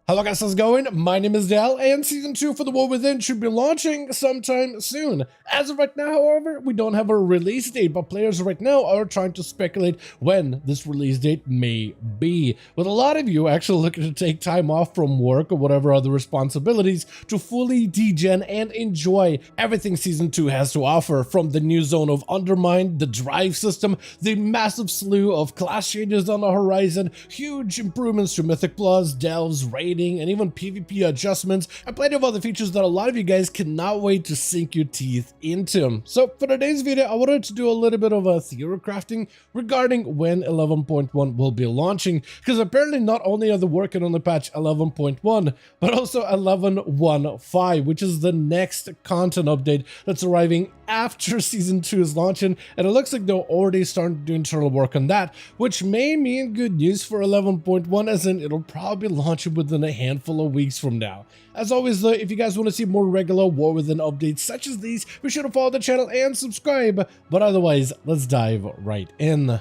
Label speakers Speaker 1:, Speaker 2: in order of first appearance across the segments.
Speaker 1: Hello guys, how's it going? My name is Dal, and Season 2 for The War Within should be launching sometime soon. As of right now, however, we don't have a release date, but players right now are trying to speculate when this release date may be. With a lot of you actually looking to take time off from work or whatever other responsibilities to fully degen and enjoy everything Season 2 has to offer, from the new zone of Undermine, the drive system, the massive slew of class changes on the horizon, huge improvements to Mythic Plus, Delves, Raid, and even PvP adjustments, and plenty of other features that a lot of you guys cannot wait to sink your teeth into. So for today's video, I wanted to do a little bit of a theory crafting regarding when 11.1 will be launching, because apparently not only are they working on the patch 11.1, but also 11.1.5, which is the next content update that's arriving after Season 2 is launching, and it looks like they're already starting to do internal work on that, which may mean good news for 11.1, as in it'll probably be launching within a handful of weeks from now. As always though, if you guys want to see more regular War Within updates such as these, be sure to follow the channel and subscribe, but otherwise, let's dive right in.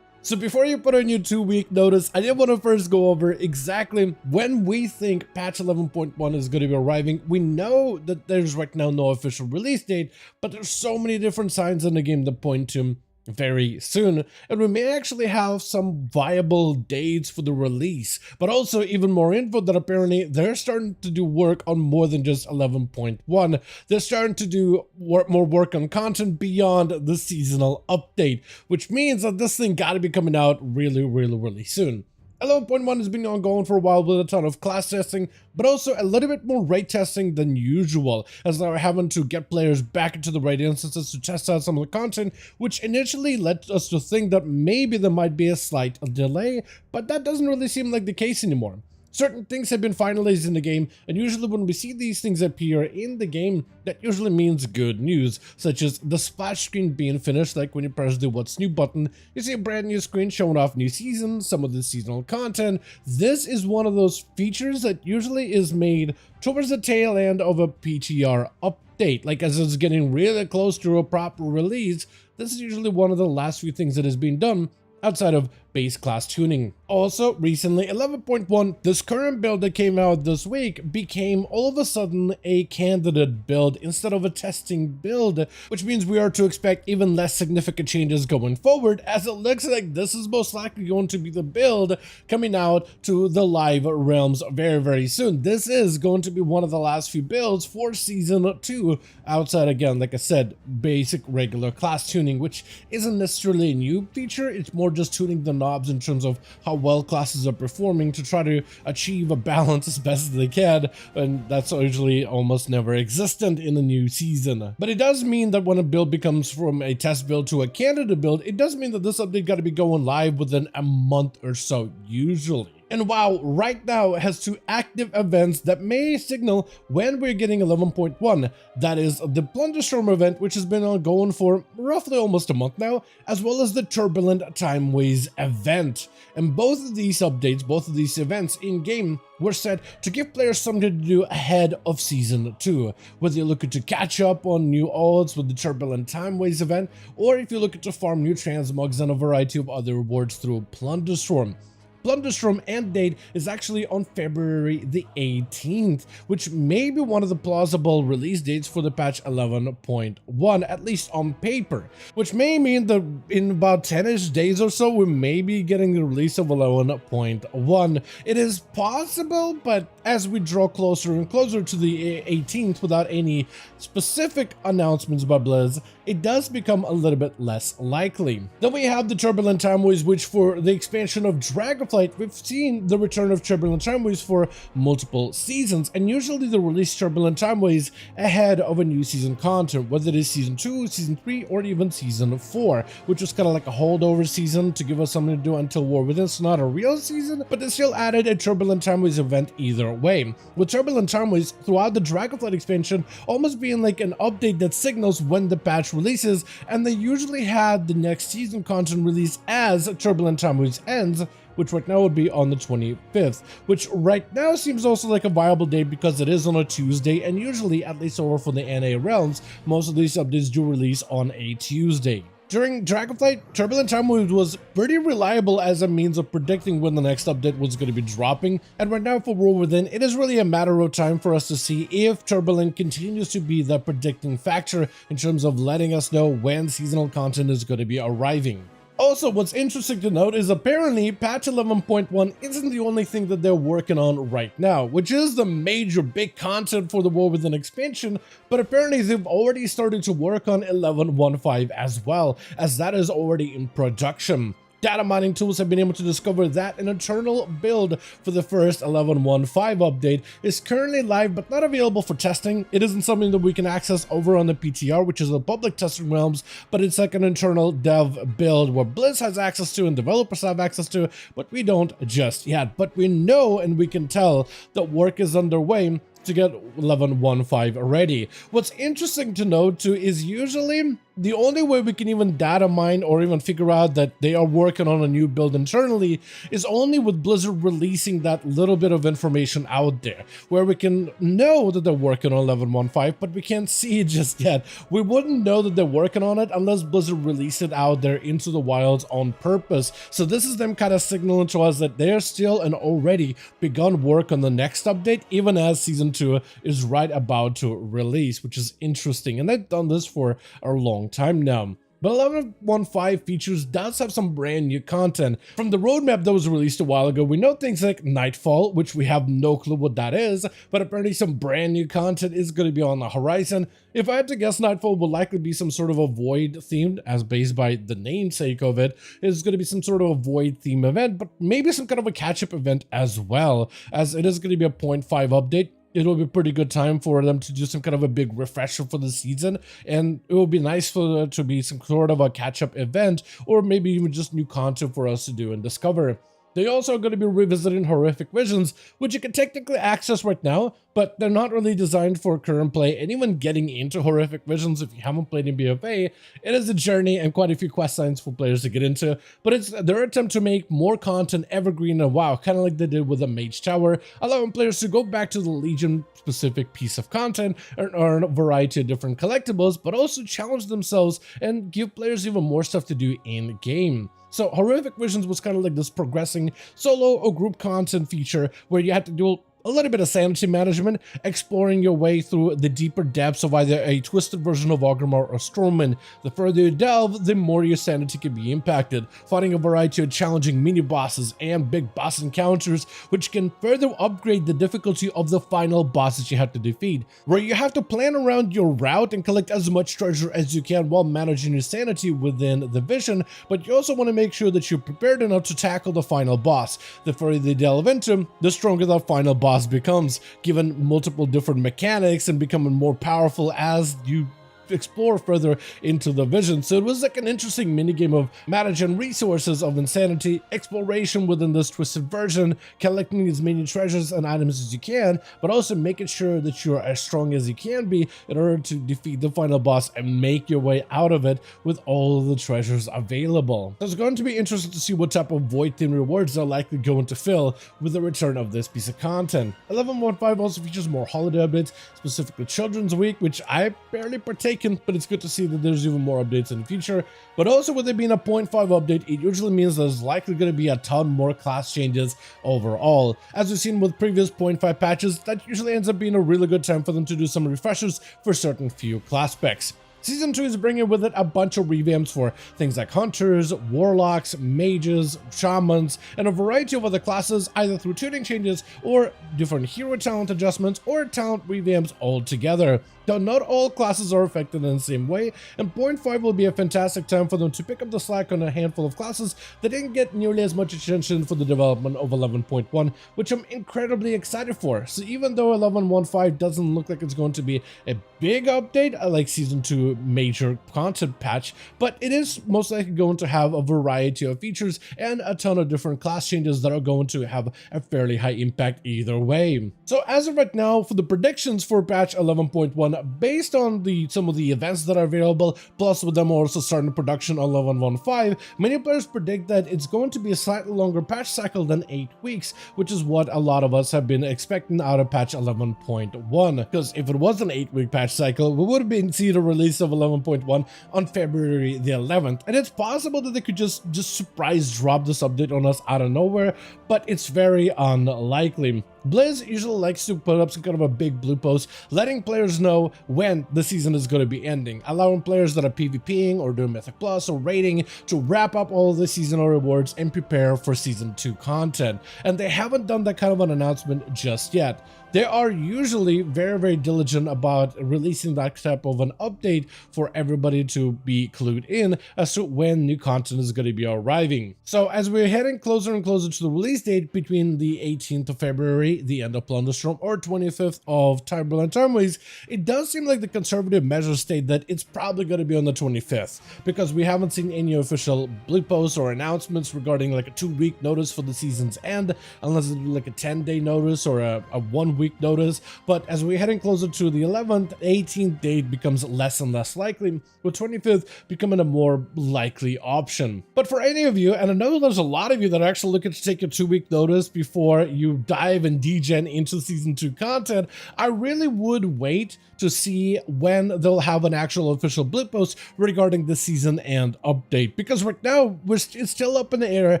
Speaker 1: So before you put on your 2-week notice, I did want to first go over exactly when we think patch 11.1 is going to be arriving. We know that there's right now no official release date, but there's so many different signs in the game that point to very soon, and we may actually have some viable dates for the release, but also even more info that apparently they're starting to do work on more than just 11.1. They're starting to do more work on content beyond the seasonal update, which means that this thing got to be coming out really soon. 11.1 has been ongoing for a while with a ton of class testing, but also a little bit more raid testing than usual, as they're having to get players back into the raid instances to test out some of the content, which initially led us to think that maybe there might be a slight delay, but that doesn't really seem like the case anymore. Certain things have been finalized in the game, and usually when we see these things appear in the game, that usually means good news, such as the splash screen being finished. Like when you press the What's New button, you see a brand new screen showing off new seasons, some of the seasonal content. This is one of those features that usually is made towards the tail end of a PTR update, like as it's getting really close to a proper release. This is usually one of the last few things that is being done outside of base class tuning. Also, recently, 11.1, this current build that came out this week, became all of a sudden a candidate build instead of a testing build, which means we are to expect even less significant changes going forward, as it looks like this is most likely going to be the build coming out to the live realms very soon. This is going to be one of the last few builds for Season 2, outside, again, like I said, basic regular class tuning, which isn't necessarily a new feature. It's more just tuning the knobs in terms of how well classes are performing to try to achieve a balance as best as they can, and that's usually almost never existent in a new season. But it does mean that when a build becomes from a test build to a candidate build, it does mean that this update got to be going live within a month or so usually. And WoW right now has 2 active events that may signal when we're getting 11.1. That is the Plunderstorm event, which has been ongoing for roughly almost a month now, as well as the Turbulent Timeways event. And both of these updates, both of these events in-game, were set to give players something to do ahead of Season 2. Whether you're looking to catch up on new odds with the Turbulent Timeways event, or if you're looking to farm new transmogs and a variety of other rewards through Plunderstorm. Plunderstorm end date is actually on February the 18th, which may be one of the plausible release dates for the patch 11.1, at least on paper, which may mean that in about 10-ish days or so, we may be getting the release of 11.1. It is possible, but as we draw closer and closer to the 18th without any specific announcements by Blizz, it does become a little bit less likely. Then we have the Turbulent Timeways, which for the expansion of Dragonflight, we've seen the return of Turbulent Timeways for multiple seasons, and usually they release Turbulent Timeways ahead of a new season content, whether it is Season 2, Season 3, or even Season 4, which was kind of like a holdover season to give us something to do until War Within. It's not a real season, but they still added a Turbulent Timeways event either way, with Turbulent Timeways throughout the Dragonflight expansion almost being like an update that signals when the patch releases, and they usually had the next season content release as Turbulent Timeways ends, which right now would be on the 25th, which right now seems also like a viable date because it is on a Tuesday, and usually, at least over for the NA realms, most of these updates do release on a Tuesday. During Dragonflight, Turbulent Time was pretty reliable as a means of predicting when the next update was going to be dropping, and right now for World Within, it is really a matter of time for us to see if Turbulent continues to be the predicting factor in terms of letting us know when seasonal content is going to be arriving. Also, what's interesting to note is apparently patch 11.1 isn't the only thing that they're working on right now, which is the major big content for the War Within expansion, but apparently they've already started to work on 11.15 as well, as that is already in production. Data mining tools have been able to discover that an internal build for the first 11.15 update is currently live but not available for testing. It isn't something that we can access over on the PTR, which is the public testing realms, but it's like an internal dev build where Blizz has access to and developers have access to, but we don't just yet. But we know and we can tell that work is underway to get 11.15 ready. What's interesting to note too is usually the only way we can even data mine or even figure out that they are working on a new build internally is only with Blizzard releasing that little bit of information out there, where we can know that they're working on 11.15, but we can't see it just yet. We wouldn't know that they're working on it unless Blizzard released it out there into the wilds on purpose. So this is them kind of signaling to us that they're still and already begun work on the next update, even as Season 2 is right about to release, which is interesting. And they've done this for a long time now. But 11.15 features does have some brand new content. From the roadmap that was released a while ago, we know things like Nightfall, which we have no clue what that is, but apparently some brand new content is going to be on the horizon. If I had to guess, Nightfall will likely be some sort of a Void themed, as based by the namesake of it. It's going to be some sort of a Void theme event, but maybe some kind of a catch-up event as well, as it is going to be a 0.5 update. It'll be a pretty good time for them to do some kind of a big refresher for the season, and it will be nice for there to be some sort of a catch-up event, or maybe even just new content for us to do and discover. They also are going to be revisiting Horrific Visions, which you can technically access right now, but they're not really designed for current play. And even getting into Horrific Visions, if you haven't played in BFA, it is a journey and quite a few quest lines for players to get into. But it's their attempt to make more content evergreen and WoW, kind of like they did with the Mage Tower, allowing players to go back to the Legion-specific piece of content and earn a variety of different collectibles, but also challenge themselves and give players even more stuff to do in-game. So Horrific Visions was kind of like this progressing solo or group content feature where you had to do a little bit of sanity management, exploring your way through the deeper depths of either a twisted version of Orgrimmar or Stormwind. The further you delve, the more your sanity can be impacted, fighting a variety of challenging mini-bosses and big boss encounters, which can further upgrade the difficulty of the final bosses you have to defeat, where you have to plan around your route and collect as much treasure as you can while managing your sanity within the vision, but you also want to make sure that you're prepared enough to tackle the final boss. The further you delve into, the stronger that final boss becomes, given multiple different mechanics and becoming more powerful as you explore further into the vision. So it was like an interesting minigame of managing resources of insanity, exploration within this twisted version, collecting as many treasures and items as you can, but also making sure that you're as strong as you can be in order to defeat the final boss and make your way out of it with all of the treasures available. So it's going to be interesting to see what type of Void theme rewards they're likely going to fill with the return of this piece of content. 11.15 also features more holiday updates, specifically Children's Week, which I barely partake in, but it's good to see that there's even more updates in the future. But also with it being a 0.5 update, it usually means there's likely going to be a ton more class changes overall. As we've seen with previous 0.5 patches, that usually ends up being a really good time for them to do some refreshers for certain few class specs. Season 2 is bringing with it a bunch of revamps for things like hunters, warlocks, mages, shamans, and a variety of other classes, either through tuning changes or different hero talent adjustments or talent revamps altogether. Though not all classes are affected in the same way, and 0.5 will be a fantastic time for them to pick up the slack on a handful of classes that didn't get nearly as much attention for the development of 11.1, which I'm incredibly excited for. So even though 11.15 doesn't look like it's going to be a big update like Season 2 major content patch, but it is most likely going to have a variety of features and a ton of different class changes that are going to have a fairly high impact either way. So as of right now, for the predictions for patch 11.1, based on some of the events that are available, plus with them also starting production on 11.15, many players predict that it's going to be a slightly longer patch cycle than 8 weeks, which is what a lot of us have been expecting out of patch 11.1. Because if it was an 8-week patch cycle, we would have been seeing a release release of 11.1 on February the 11th, and it's possible that they could just surprise drop this update on us out of nowhere, but it's very unlikely. Blizz usually likes to put up some kind of a big blue post letting players know when the season is going to be ending, allowing players that are PvPing or doing Mythic Plus or raiding to wrap up all of the seasonal rewards and prepare for Season 2 content. And they haven't done that kind of an announcement just yet. They are usually very diligent about releasing that type of an update for everybody to be clued in as to when new content is going to be arriving. So as we're heading closer and closer to the release date between the 18th of February, the end of Plunderstorm, or 25th of Turbulent Turnways, it does seem like the conservative measures state that it's probably going to be on the 25th, because we haven't seen any official blue posts or announcements regarding like a 2-week notice for the season's end, unless it's like a 10-day notice or a 1-week notice. But as we're heading closer to the 11th, 18th date becomes less and less likely, with 25th becoming a more likely option. But for any of you, and I know there's a lot of you that are actually looking to take a 2-week notice before you dive and degen into Season 2 content, I really would wait to see when they'll have an actual official blue post regarding the season and update, because right now it's still up in the air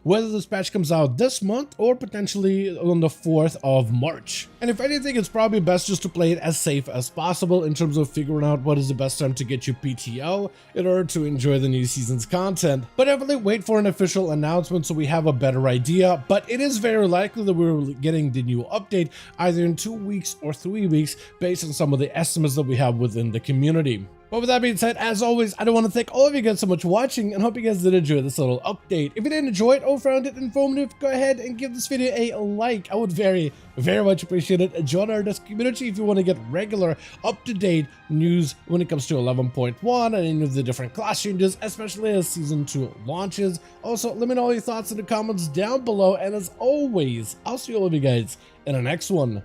Speaker 1: whether this patch comes out this month or potentially on the 4th of March. And if anything, it's probably best just to play it as safe as possible in terms of figuring out what is the best time to get your PTO in order to enjoy the new season's content. But definitely wait for an official announcement so we have a better idea, but it is very likely that we're getting the new update either in 2 weeks or 3 weeks based on some of the estimates that we have within the community. But with that being said, as always, I do want to thank all of you guys so much for watching and hope you guys did enjoy this little update. If you did enjoy it or found it informative, go ahead and give this video a like. I would very much appreciate it. Join our Discord community if you want to get regular, up-to-date news when it comes to 11.1 and any of the different class changes, especially as Season 2 launches. Also, let me know all your thoughts in the comments down below, and as always, I'll see all of you guys in the next one.